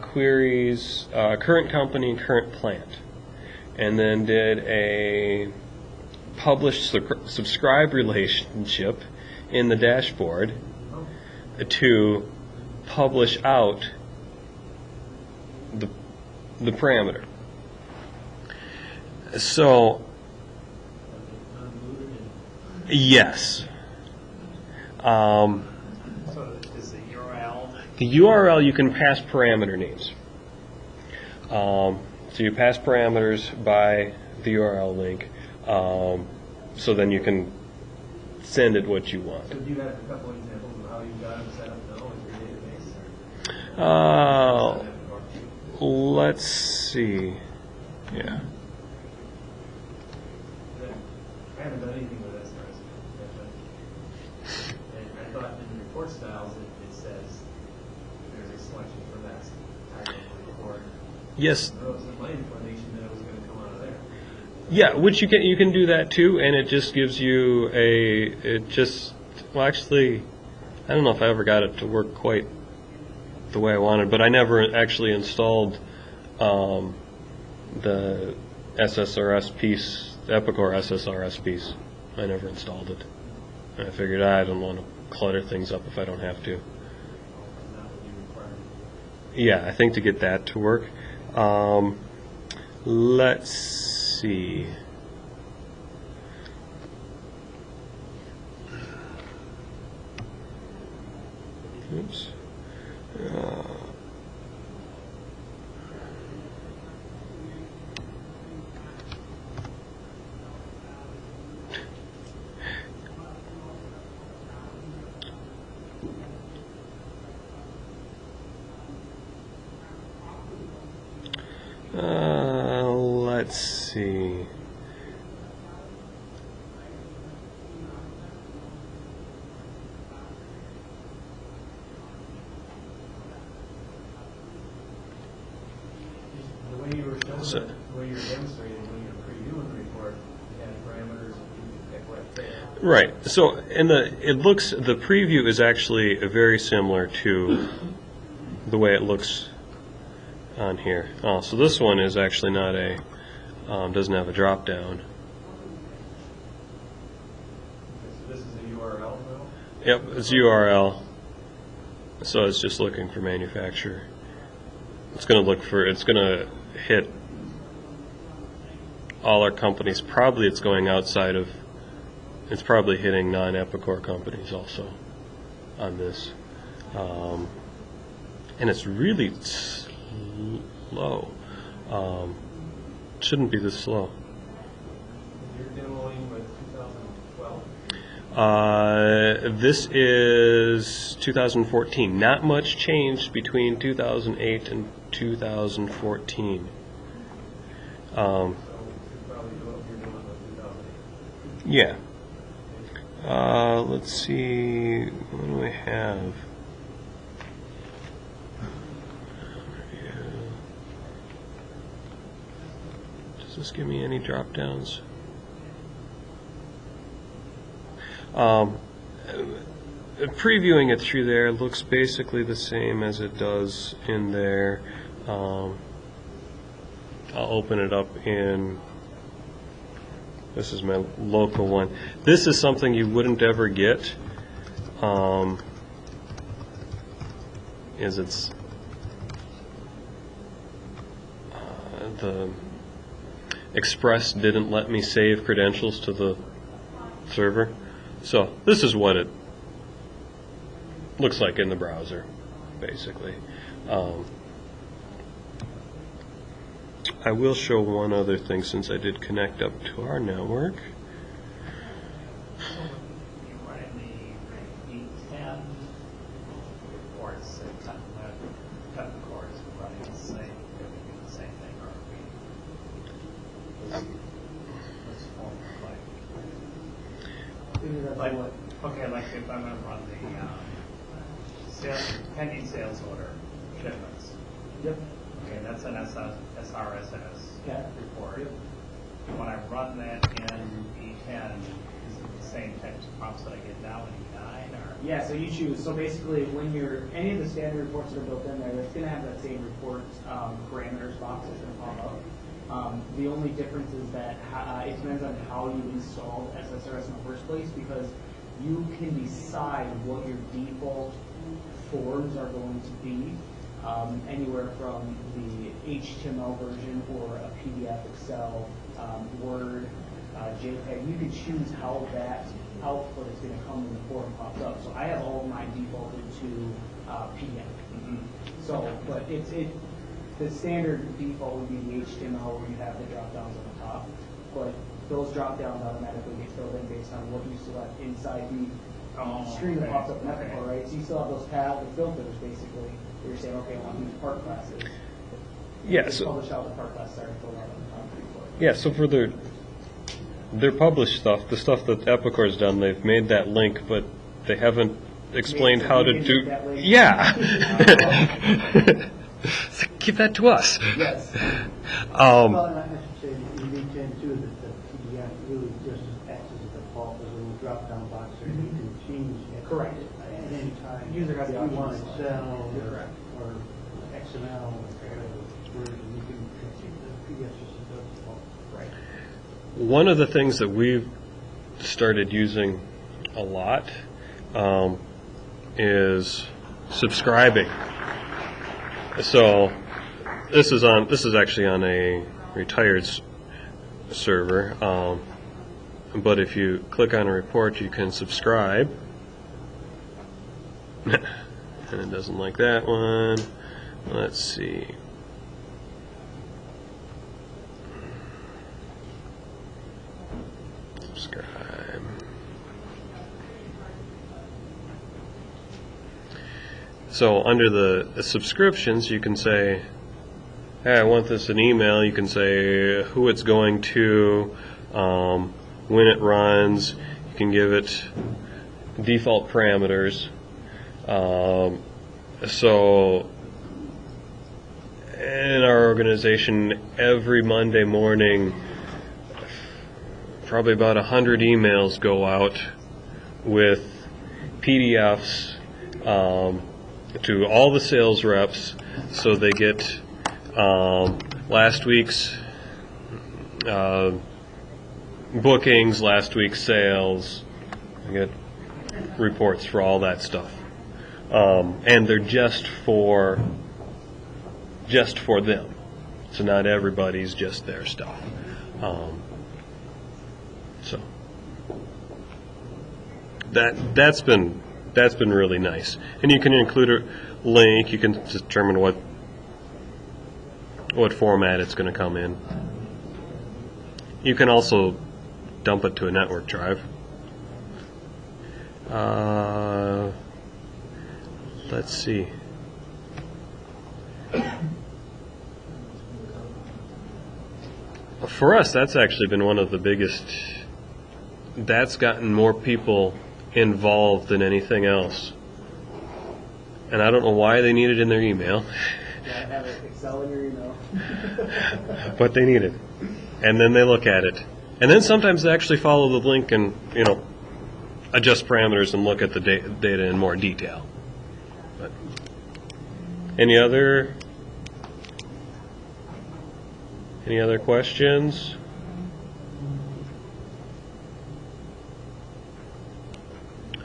queries current company and current plant, and then did a publish subscribe relationship in the dashboard to publish out the parameter. So yes. So is the URL? The URL, you can pass parameter names. So you pass parameters by the URL link. So then you can send it what you want. So do you have a couple examples of how you've got it set up now in your database? Let's see. Yeah. I haven't done anything with SSRS. And I thought in the report styles it says there's a selection for that type of report. Yes. There was my inclination that it was going to come out of there. Yeah, which you can do that too, and it just gives you well, actually, I don't know if I ever got it to work quite the way I wanted, but I never actually installed the SSRS piece, the Epicor SSRS piece. I never installed it. And I figured I don't want to clutter things up if I don't have to. Is that what you require? Yeah, I think to get that to work. Let's see. Oops. Let's see. The way you were showing it, the way you were demonstrating when you were previewing the report, you had parameters and you could pick what fit. Right. So the preview is actually very similar to the way it looks on here. So this one is actually not doesn't have a drop down. So this is a URL now? Yep, it's URL. So it's just looking for manufacturer. It's going to hit all our companies. Probably it's going outside of, it's probably hitting non-Epicor companies also on this. And it's really slow. Shouldn't be this slow. You're demoing with 2012? This is 2014. Not much changed between 2008 and 2014. So you could probably do what you're doing with 2008. Yeah. Let's see. What do we have? Does this give me any drop downs? Previewing it through there looks basically the same as it does in there. I'll open it up in, this is my local one. This is something you wouldn't ever get, is it's the Express didn't let me save credentials to the server. So this is what it looks like in the browser, basically. I will show one other thing since I did connect up to our network. You run the E10 reports and Epicor is running the same thing, or what's the form like? Okay, like if I'm going to run the pending sales order shipments. Yep. Okay, that's an SRS Yeah. report. Yep. When I run that in E10, is it the same types of prompts that I get now in E9, or? Yeah, so you choose. So basically, when you're, any of the standard reports that are built in there, it's going to have that same report parameters box that's going to pop up. The only difference is that it depends on how you installed SSRS in the first place, because you can decide what your default forms are going to be, anywhere from the HTML version or a PDF, Excel, Word, JPEG. You can choose how that output is going to come when the form pops up. So I have all of mine defaulted to PDF. So, but the standard default would be the HTML where you have the drop downs on the top, but those drop downs automatically get filled in based on what you select inside the screen that pops up in Epicor, right? So you still have those tabs, the filters basically, where you're saying, okay, I want these part classes. Yeah, Just so publish out the part classes already filled out on the top report. yeah, so for their published stuff, the stuff that Epicor's done, they've made that link, but they haven't explained how to do. Yeah. So give that to us. Yes. Well, and I should say, in V10 too, that the PDF really just acts as a default, as a little drop-down box, so you can change it. Correct. At any time. User has the If you want option to Excel Correct. or XML or whatever version, you can, the PDF just does default. Right. One of the things that we've started using a lot is subscribing. So this is actually on a retired server, but if you click on a report, you can subscribe. And it doesn't like that one. Let's see. Subscribe. So under the subscriptions, you can say, hey, I want this in email. You can say who it's going to, when it runs. You can give it default parameters. So in our organization, every Monday morning, probably about 100 emails go out with PDFs to all the sales reps, so they get last week's bookings, last week's sales. They get reports for all that stuff, and they're just for them. So not everybody's just their stuff. So that's been really nice, and you can include a link. You can determine what format it's going to come in. You can also dump it to a network drive. Let's see. For us, that's actually been one of the biggest. That's gotten more people involved than anything else. And I don't know why they need it in their email. Yeah, have an Excel in your email. But they need it. And then they look at it. And then sometimes they actually follow the link and, adjust parameters and look at the data in more detail. But any other questions?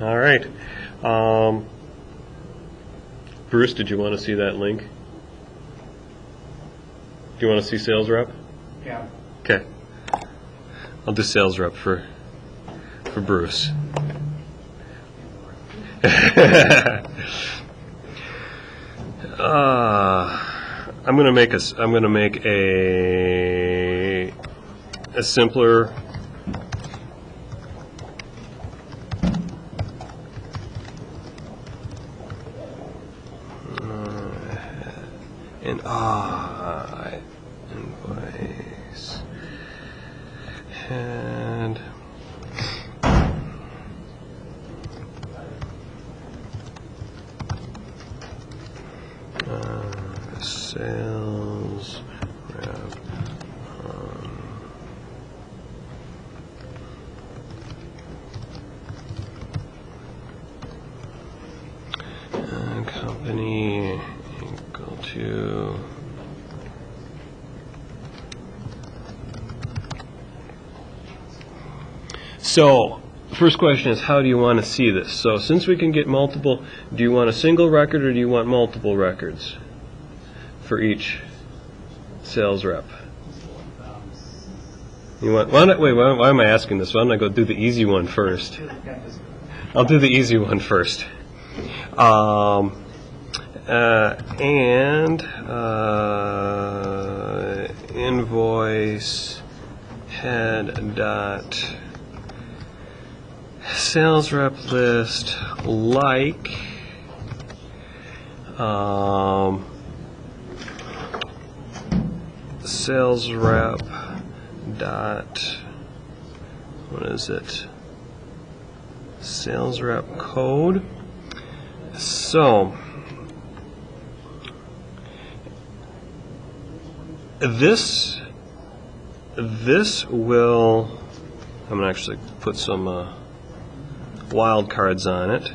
All right. Bruce, did you want to see that link? Do you want to see sales rep? Yeah. Okay. I'll do sales rep for Bruce. I'm going to make a simpler invoice and sales rep So, first question is, how do you want to see this? So, since we can get multiple, do you want a single record or do you want multiple records for each sales rep? You want? Why am I asking this? Why don't I go do the easy one first? I'll do the easy one first. Invoice head dot sales rep list like sales rep dot, what is it, sales rep code. So this will, I'm going to actually put some wildcards on it.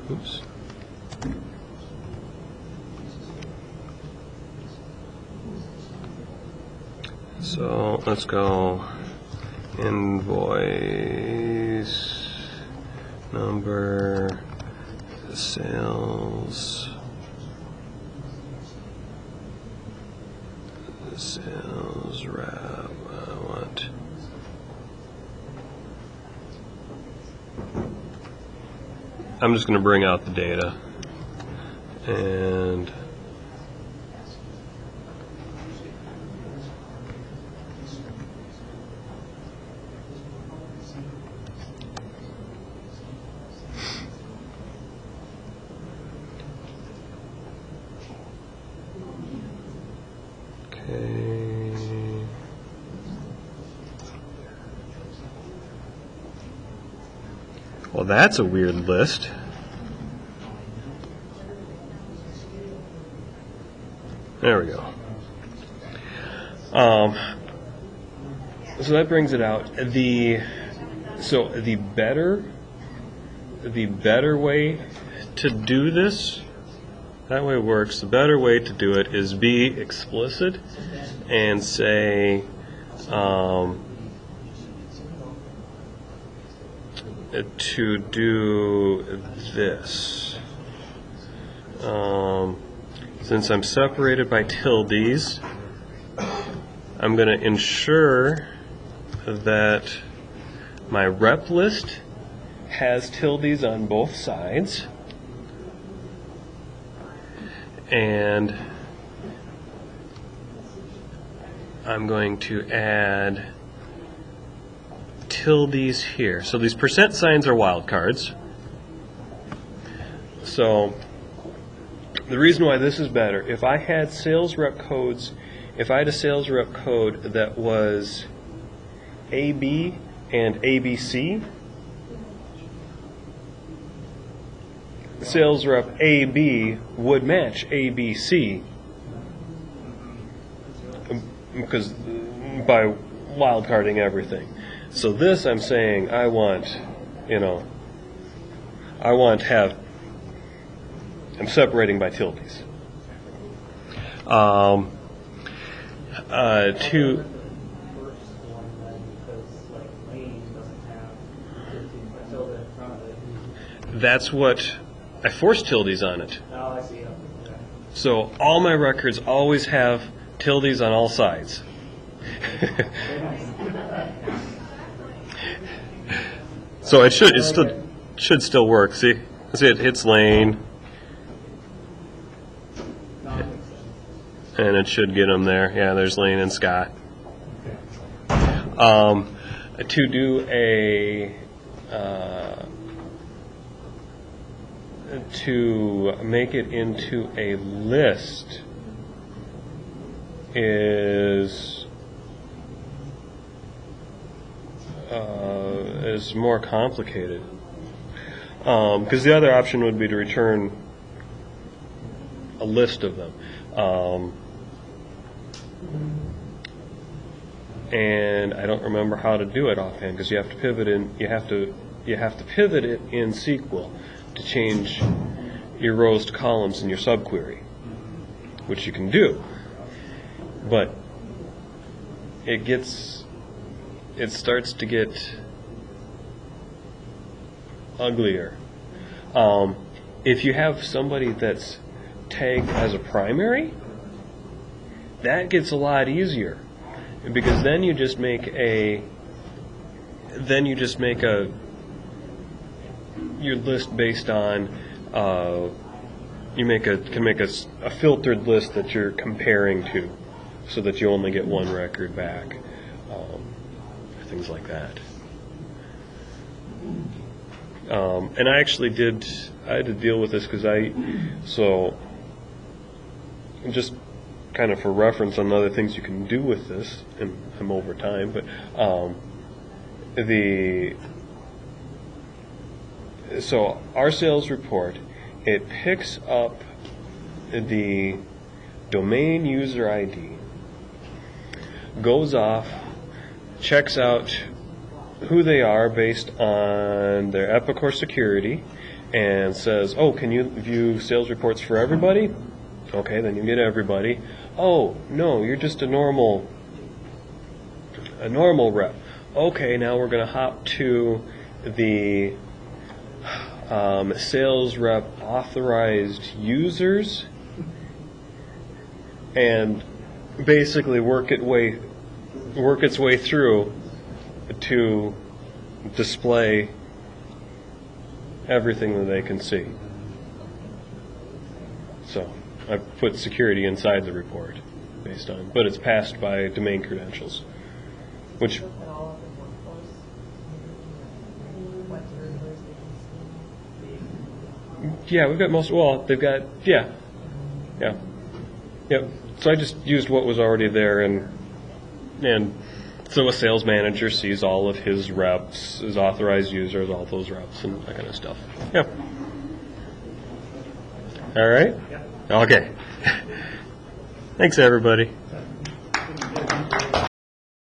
Oops. So let's go invoice number, sales rep. I'm just going to bring out the data and well, that's a weird list. There we go. So that brings it out. The better way to do this, that way it works. The better way to do it is be explicit and say to do this. Since I'm separated by tildes, I'm going to ensure that my rep list has tildes on both sides, and I'm going to add tildes here. So these percent signs are wildcards. So the reason why this is better, if I had sales rep codes, if I had a sales rep code that was AB and ABC, sales rep AB would match ABC because by wildcarding everything. So this, I'm saying I want I'm separating by tildes. That's what I force tildes on it. Oh, I see. Okay. So all my records always have tildes on all sides. So it should still work. See it hits lane, and it should get them there. Yeah, there's Lane and Scott. To do to make it into a list is more complicated, because the other option would be to return a list of them, and I don't remember how to do it offhand, because you have to pivot in. You have to pivot it in SQL to change your rows to columns in your subquery, which you can do, but it starts to get uglier. If you have somebody that's tagged as a primary, that gets a lot easier, because then you just make your list based on can make a filtered list that you're comparing to, so that you only get one record back, things like that. And I actually I had to deal with this because just kind of for reference on other things you can do with this, and I'm over time, but so our sales report, it picks up the domain user ID, goes off, checks out who they are based on their Epicor security, and says, oh, can you view sales reports for everybody? Okay, then you get everybody. Oh, no, you're just a normal rep. Okay, now we're going to hop to the sales rep authorized users, and basically work its way through to display everything that they can see. So I put security inside the report based on, but it's passed by domain credentials, which Look at all of the workforce, what territories they can see. yeah, we've got they've got, yeah. Yep. So I just used what was already there, and so a sales manager sees all of his reps, his authorized users, all those reps, and that kind of stuff. Yeah. All right? Yeah. Okay. Thanks, everybody.